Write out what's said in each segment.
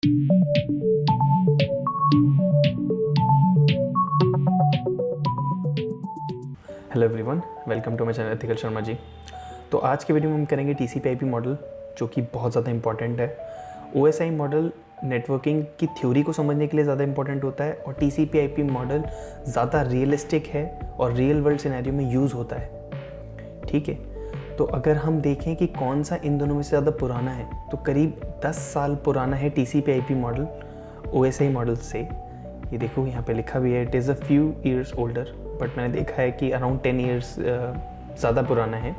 Hello everyone, welcome to my channel ethical Sharma ji. तो आज के वीडियो में हम करेंगे टीसीपी/आईपी मॉडल, जो कि बहुत ज़्यादा इंपॉर्टेंट है। ओएसआई मॉडल नेटवर्किंग की थ्योरी को समझने के लिए ज़्यादा इंपॉर्टेंट होता है और टीसीपी/आईपी मॉडल ज़्यादा रियलिस्टिक है और रियल वर्ल्ड सिनेरियो में यूज़ होता है। ठीक है, तो अगर हम देखें कि कौन सा इन दोनों में से ज़्यादा पुराना है, तो करीब 10 साल पुराना है टीसीपी/आईपी मॉडल ओएसआई मॉडल से। ये देखो यहाँ पे लिखा भी है, it is a few years older, but मैंने देखा है कि अराउंड 10 ईयर्स ज़्यादा पुराना है।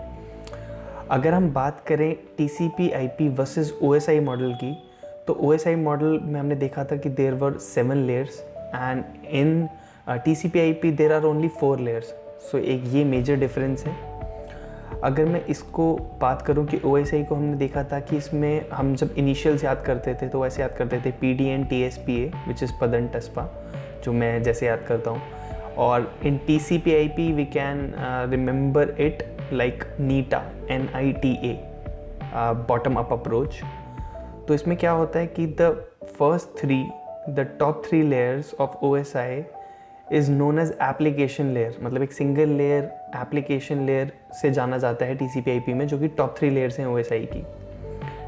अगर हम बात करें टीसीपी/आईपी वर्सेस ओएसआई मॉडल की, तो ओएसआई मॉडल में हमने देखा था कि there were 7 layers and in TCP IP there are only 4 layers. So एक ये मेजर डिफरेंस है। अगर मैं इसको बात करूं कि ओएसआई को हमने देखा था कि इसमें हम जब इनिशियल्स याद करते थे तो वैसे याद करते थे PDN TSPA विच इज़ पदन टस्पा, जो मैं जैसे याद करता हूँ। और in TCP IP we can remember it like NITA NITA, bottom up approach. तो इसमें क्या होता है कि the top three layers of OSI is known as application layer, मतलब एक सिंगल लेयर एप्लीकेशन लेयर से जाना जाता है टीसीपी/आईपी में, जो कि टॉप 3 लेयर्स हैं OSI की।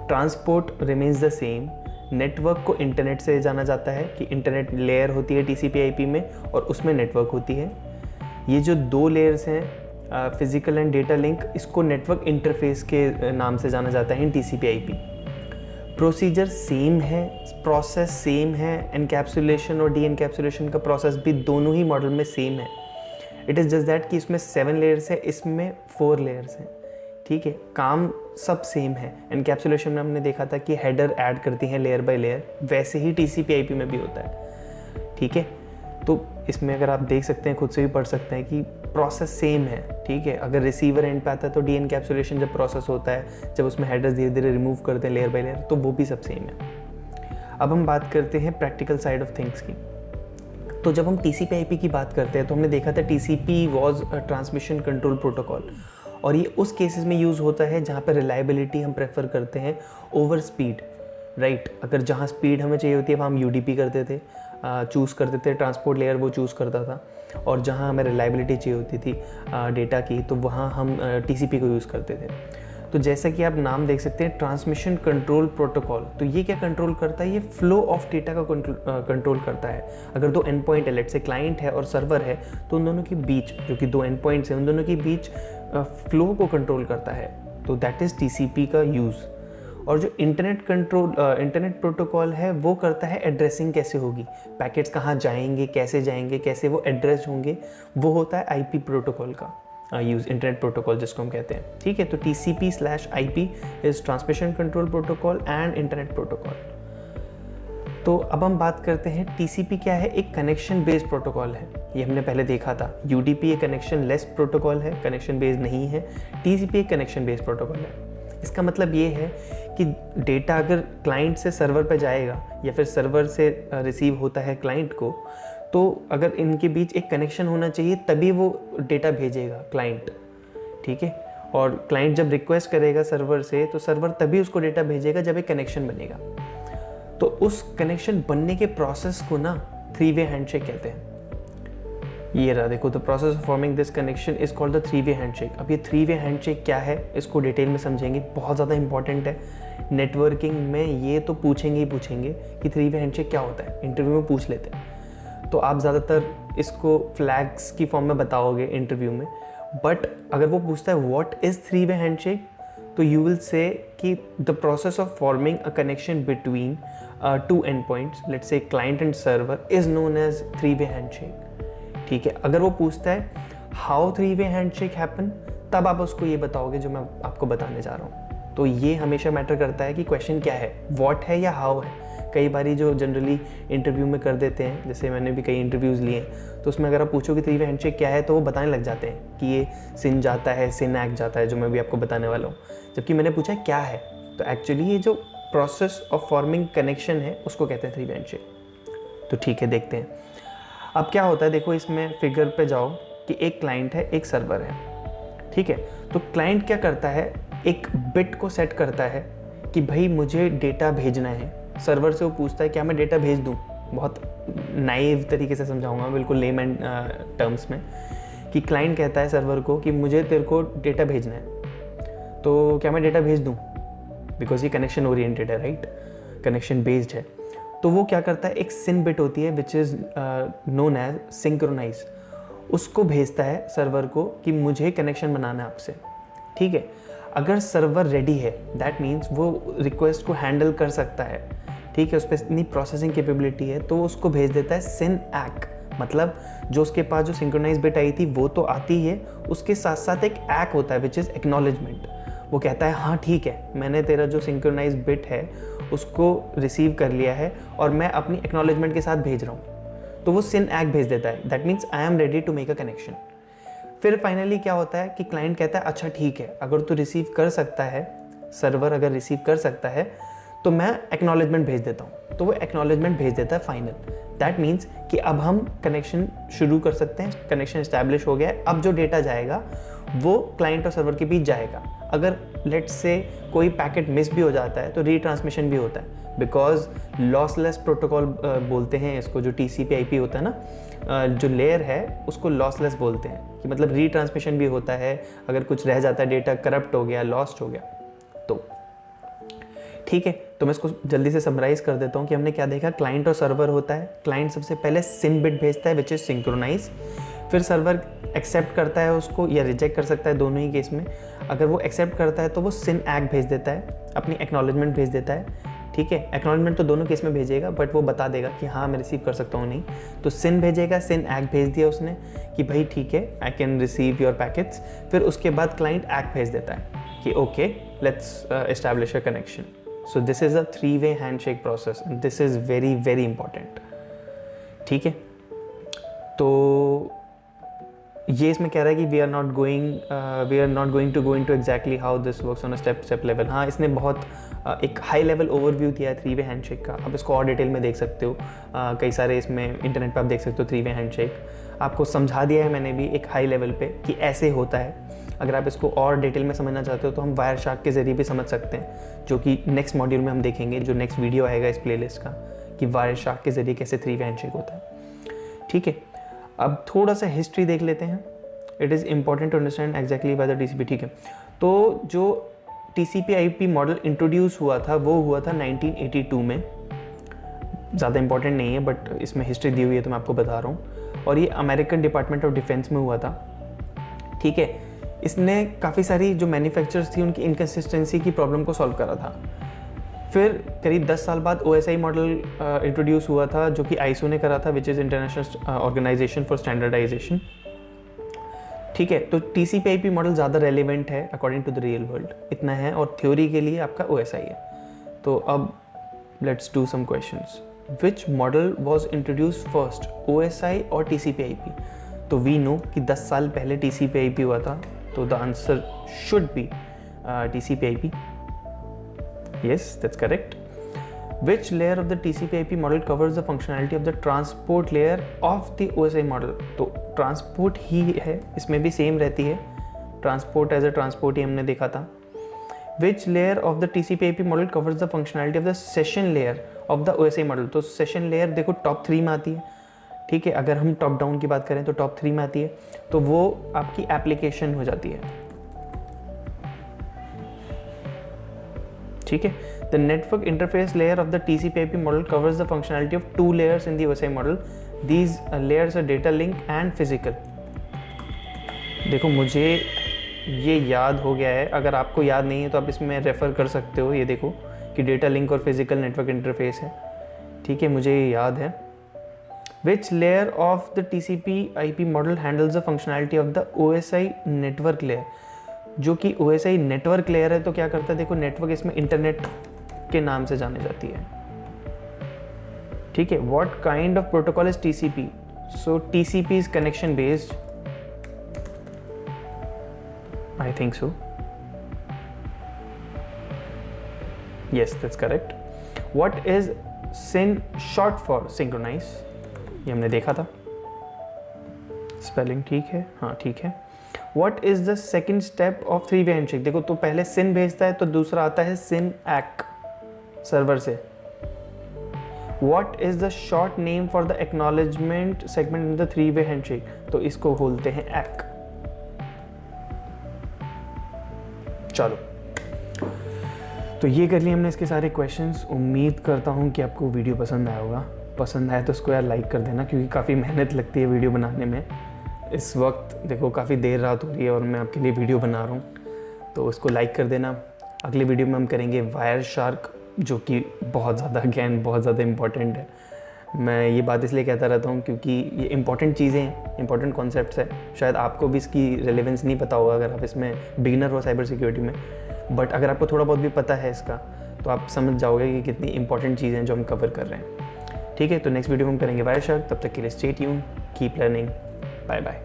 Transport remains the same. Network को इंटरनेट से जाना जाता है कि इंटरनेट लेयर होती है टीसीपी/आईपी में और उसमें नेटवर्क होती है। ये जो 2 लेयर्स हैं फिजिकल एंड डेटा लिंक, इसको नेटवर्क इंटरफेस के नाम से जाना जाता है इन टीसीपी/आईपी। प्रोसीजर सेम है, प्रोसेस सेम है, एनकैप्सुलेशन और डी एनकैप्सुलेशन का प्रोसेस भी दोनों ही मॉडल में सेम है। इट इज़ जस्ट दैट कि इसमें 7 लेयर्स है, इसमें 4 लेयर्स हैं। ठीक है, काम सब सेम है। एनकैप्सुलेशन में हमने देखा था कि हेडर ऐड करती हैं लेयर बाय लेयर, वैसे ही टीसीपी/आईपी में भी होता है। ठीक है, तो इसमें अगर आप देख सकते हैं, खुद से भी पढ़ सकते हैं कि प्रोसेस सेम है। ठीक है, अगर रिसीवर एंड पे आता है तो डी एनकैप्सुलेशन जब प्रोसेस होता है, जब उसमें हेडर्स धीरे धीरे रिमूव करते हैं लेयर बाय लेयर, तो वो भी सब सेम है। अब हम बात करते हैं प्रैक्टिकल साइड ऑफ थिंग्स की। तो जब हम टीसीपी/आईपी की बात करते हैं तो हमने देखा था TCP was a transmission control protocol, और ये उस केसेस में यूज़ होता है जहाँ पर रिलायबिलिटी हम प्रेफर करते हैं ओवर स्पीड। राइट, अगर जहाँ स्पीड हमें चाहिए होती है वहाँ हम यूडीपी करते थे, चूज़ करते थे, ट्रांसपोर्ट लेयर वो चूज़ करता था। और जहाँ हमें रिलायबिलिटी चाहिए होती थी डेटा की, तो वहाँ हम टीसीपी को यूज़ करते थे। तो जैसा कि आप नाम देख सकते हैं, ट्रांसमिशन कंट्रोल प्रोटोकॉल, तो ये क्या कंट्रोल करता है? ये फ्लो ऑफ डेटा का कंट्रोल करता है। अगर 2 एंड पॉइंट है, लेट से क्लाइंट है और सर्वर है, तो उन दोनों के बीच, जो कि 2 एंड पॉइंट्स हैं, उन दोनों के बीच फ्लो को कंट्रोल करता है। तो दैट इज़ टीसीपी का यूज़। और जो इंटरनेट प्रोटोकॉल है, वो करता है एड्रेसिंग कैसे होगी, पैकेट्स कहाँ जाएंगे, कैसे वो एड्रेस होंगे, वो होता है आईपी प्रोटोकॉल का यूज़, इंटरनेट प्रोटोकॉल जिसको हम कहते हैं। ठीक है, तो TCP/IP is transmission control protocol and internet protocol. तो अब हम बात करते हैं TCP क्या है। एक कनेक्शन बेस्ड प्रोटोकॉल है, ये हमने पहले देखा था। UDP एक कनेक्शन लेस प्रोटोकॉल है, कनेक्शन बेस्ड नहीं है। TCP एक कनेक्शन बेस्ड प्रोटोकॉल है। इसका मतलब ये है कि डेटा अगर क्लाइंट से सर्वर पर जाएगा या फिर सर्वर से रिसीव होता है क्लाइंट को, तो अगर इनके बीच एक कनेक्शन होना चाहिए, तभी वो डेटा भेजेगा क्लाइंट। ठीक है, और क्लाइंट जब रिक्वेस्ट करेगा सर्वर से, तो सर्वर तभी उसको डेटा भेजेगा जब एक कनेक्शन बनेगा। तो उस कनेक्शन बनने के प्रोसेस को ना 3-वे हैंडशेक कहते हैं। ये रहा, देखो, the process of forming this connection is called the 3-वे हैंडशेक। अब ये 3-वे हैंडशेक क्या है, इसको डिटेल में समझेंगे, बहुत ज़्यादा इंपॉर्टेंट है। नेटवर्किंग में ये तो पूछेंगे ही पूछेंगे कि 3-वे हैंडशेक क्या होता है, इंटरव्यू में पूछ लेते हैं। तो आप ज़्यादातर इसको फ्लैग्स की फॉर्म में बताओगे इंटरव्यू में, बट अगर वो पूछता है व्हाट इज़ 3-वे हैंडशेक, तो यू विल से कि the process of forming a connection between 2 end points, let's say client and server, is known as 3-वे हैंडशेक। ठीक है, अगर वो पूछता है हाउ 3-वे हैंडशेक हैपन, तब आप उसको ये बताओगे जो मैं आपको बताने जा रहा हूँ। तो ये हमेशा मैटर करता है कि क्वेश्चन क्या है, व्हाट है या हाउ है। कई बारी जो जनरली इंटरव्यू में कर देते हैं, जैसे मैंने भी कई इंटरव्यूज़ लिए हैं, तो उसमें अगर आप पूछो कि 3-वे हैंडशेक क्या है, तो वो बताने लग जाते हैं कि ये सिन जाता है, सिन एक्ट जाता है, जो मैं भी आपको बताने वाला हूँ। जबकि मैंने पूछा क्या है, तो एक्चुअली ये जो प्रोसेस ऑफ फॉर्मिंग कनेक्शन है, उसको कहते हैं 3-वे हैंडशेक। तो ठीक है, देखते हैं अब क्या होता है। देखो, इसमें फिगर पे जाओ कि एक क्लाइंट है, एक सर्वर है। ठीक है, तो क्लाइंट क्या करता है, एक बिट को सेट करता है कि भाई मुझे डेटा भेजना है सर्वर से वो पूछता है क्या मैं डेटा भेज दूँ, बहुत नाइव तरीके से समझाऊंगा, बिल्कुल लेमैन टर्म्स में, कि क्लाइंट कहता है सर्वर को कि मुझे तेरे को डेटा भेजना है, तो क्या मैं डेटा भेज दूँ, बिकॉज ये कनेक्शन ओरिएंटेड है, राइट, कनेक्शन बेस्ड है। तो वो क्या करता है, एक सिन बिट होती है which is known as synchronise, उसको भेजता है सर्वर को कि मुझे कनेक्शन बनाना है आपसे, ठीक है। अगर सर्वर रेडी है दैट मीन्स वो रिक्वेस्ट को हैंडल कर सकता है, ठीक है, उस पर इतनी प्रोसेसिंग कैपेबिलिटी है, तो उसको भेज देता है सिन एक्, मतलब जो उसके पास जो सिंक्रोनाइज बिट आई थी वो तो आती है, उसके साथ साथ एक एक् होता है विच इज़ एक्नॉलेजमेंट। वो कहता है हाँ ठीक है, मैंने तेरा जो सिंक्रोनाइज बिट है उसको रिसीव कर लिया है और मैं अपनी एक्नॉलेजमेंट के साथ भेज रहा हूँ, तो वो सिन एक् भेज देता है, that means I am ready to make a connection. फिर फाइनली क्या होता है कि क्लाइंट कहता है अच्छा ठीक है, अगर तू रिसीव कर सकता है, सर्वर अगर रिसीव कर सकता है तो मैं एक्नॉलेजमेंट भेज देता हूँ, तो वो एक्नॉलेजमेंट भेज देता है फाइनल। दैट मीन्स कि अब हम कनेक्शन शुरू कर सकते हैं, कनेक्शन इस्टेब्लिश हो गया है, अब जो डेटा जाएगा वो क्लाइंट और सर्वर के बीच जाएगा। अगर लेट्स से कोई पैकेट मिस भी हो जाता है तो रीट्रांसमिशन भी होता है, बिकॉज लॉसलेस प्रोटोकॉल बोलते हैं इसको, जो TCP/IP होता है ना, जो लेयर है उसको लॉसलेस बोलते हैं, कि मतलब रीट्रांसमिशन भी होता है, अगर कुछ रह जाता है, डेटा करप्ट हो गया, लॉस्ट हो गया तो ठीक है। तो मैं इसको जल्दी से समराइज कर देता हूँ कि हमने क्या देखा, क्लाइंट और सर्वर होता है। क्लाइंट सबसे पहले सिन बिट भेजता है विच इज़ सिंक्रोनाइज, फिर सर्वर एक्सेप्ट करता है उसको या रिजेक्ट कर सकता है, दोनों ही केस में। अगर वो एक्सेप्ट करता है तो वो सिन एक् भेज देता है, अपनी एक्नॉलेजमेंट भेज देता है, ठीक है। एक्नॉलेजमेंट तो दोनों केस में भेजेगा, बट वो बता देगा कि हाँ मैं रिसीव कर सकता हूँ नहीं, तो सिन भेजेगा, सिन एक् भेज दिया उसने कि भाई ठीक है I can receive your packets. फिर उसके बाद क्लाइंट एक् भेज देता है कि okay let's establish a connection. So this is a 3-way handshake process and this is very very important, ठीक है। तो ये इसमें कह रहा है कि we are not going to go into exactly how this works on a step level. हाँ, इसने बहुत एक हाई लेवल ओवरव्यू दिया है 3-way हैंडशेक का, आप इसको और डिटेल में देख सकते हो, कई सारे इसमें इंटरनेट पे आप देख सकते हो 3-way हैंडशेक, आपको समझा दिया है मैंने भी एक हाई लेवल पे कि ऐसे होता है। अगर आप इसको और डिटेल में समझना चाहते हो तो हम वायरशार्क के ज़रिए भी समझ सकते हैं, जो कि नेक्स्ट मॉड्यूल में हम देखेंगे, जो नेक्स्ट वीडियो आएगा इस प्लेलिस्ट का, कि वायरशार्क के ज़रिए कैसे 3-way हैंडशेक होता है, ठीक है। अब थोड़ा सा हिस्ट्री देख लेते हैं, it is important to understand exactly by the TCP, ठीक है। तो जो TCP/IP मॉडल इंट्रोड्यूस हुआ था वो हुआ था 1982 में, ज़्यादा इंपॉर्टेंट नहीं है बट इसमें हिस्ट्री दी हुई है तो मैं आपको बता रहा हूँ, और ये अमेरिकन डिपार्टमेंट ऑफ डिफेंस में हुआ था, ठीक है। इसने काफ़ी सारी जो मैन्युफैक्चरर्स थी उनकी इनकन्सिस्टेंसी की प्रॉब्लम को सॉल्व करा था। फिर करीब 10 साल बाद OSI मॉडल इंट्रोड्यूस हुआ था, जो कि ISO ने करा था, which is International Organization for Standardization, ठीक है। तो TCP/IP मॉडल ज़्यादा रेलिवेंट है according to the real world, इतना है, और थ्योरी के लिए आपका OSI है। तो अब let's do some questions. Which model was introduce first, OSI और TCP/IP? तो वी नो कि 10 साल पहले TCP/IP हुआ था, तो the answer should be TCP/IP। Yes, that's correct. Which layer of the TCP/IP model covers the functionality of the transport layer of the OSI model? तो transport ही है, इसमें भी सेम रहती है, ट्रांसपोर्ट एज अ ट्रांसपोर्ट ही हमने देखा था। Which layer of the TCP/IP model covers the functionality of the session layer of the OSI model? तो सेशन लेयर देखो टॉप 3 में आती है, ठीक है। अगर हम टॉप डाउन की बात करें तो टॉप 3 में आती है, तो वो आपकी एप्लीकेशन हो जाती है, ठीक है। The network interface layer of the TCP/IP model covers the functionality of 2 layers in the OSI model. These layers are data link and physical. देखो मुझे ये याद हो गया है, अगर आपको याद नहीं है तो आप इसमें रेफ़र कर सकते हो, ये देखो कि डेटा लिंक और फिजिकल नेटवर्क इंटरफेस है, ठीक है, मुझे ये याद है। Which layer of the TCP/IP model handles the functionality of the OSI network layer? जो कि OSI नेटवर्क लेयर है, तो क्या करता है, देखो नेटवर्क इसमें इंटरनेट के नाम से जानी जाती है, ठीक है। What kind of protocol is TCP? So TCP is connection based, I think so, yes that's correct. What is SYN short for? Synchronise, ये हमने देखा था, स्पेलिंग ठीक है, हाँ ठीक है। What is the second step of 3-way handshake? देखो तो पहले SYN भेजता है, तो दूसरा आता है SYN ACK सर्वर से, what is the short name for the acknowledgement segment in the 3-वे हैंडशेक? तो इसको बोलते हैं एक्। चलो, तो ये कर लिए हमने इसके सारे क्वेश्चंस। उम्मीद करता हूँ कि आपको वीडियो पसंद आया होगा। पसंद आए तो उसको यार लाइक कर देना, क्योंकि काफ़ी मेहनत लगती है वीडियो बनाने में। इस वक्त देखो काफ़ी देर रात हो रही है और मैं आपके लिए वीडियो बना रहा हूँ, तो उसको लाइक कर देना। अगले वीडियो में हम करेंगे वायर शार्क, जो कि बहुत ज़्यादा अगेन बहुत ज़्यादा इम्पॉर्टेंट है। मैं ये बात इसलिए कहता रहता हूँ क्योंकि ये इंपॉर्टेंट चीज़ें हैं, इंपॉर्टेंट कॉन्सेप्ट्स है। शायद आपको भी इसकी रेलेवेंस नहीं पता होगा अगर आप इसमें बिगिनर हो साइबर सिक्योरिटी में, बट अगर आपको थोड़ा बहुत भी पता है इसका तो आप समझ जाओगे कि कितनी इंपॉर्टेंट चीज़ें हैं जो हम कवर कर रहे हैं। ठीक है, तो नेक्स्ट वीडियो में हम करेंगे वायर शार्क। तब तक के लिए stay tuned, keep learning, bye bye.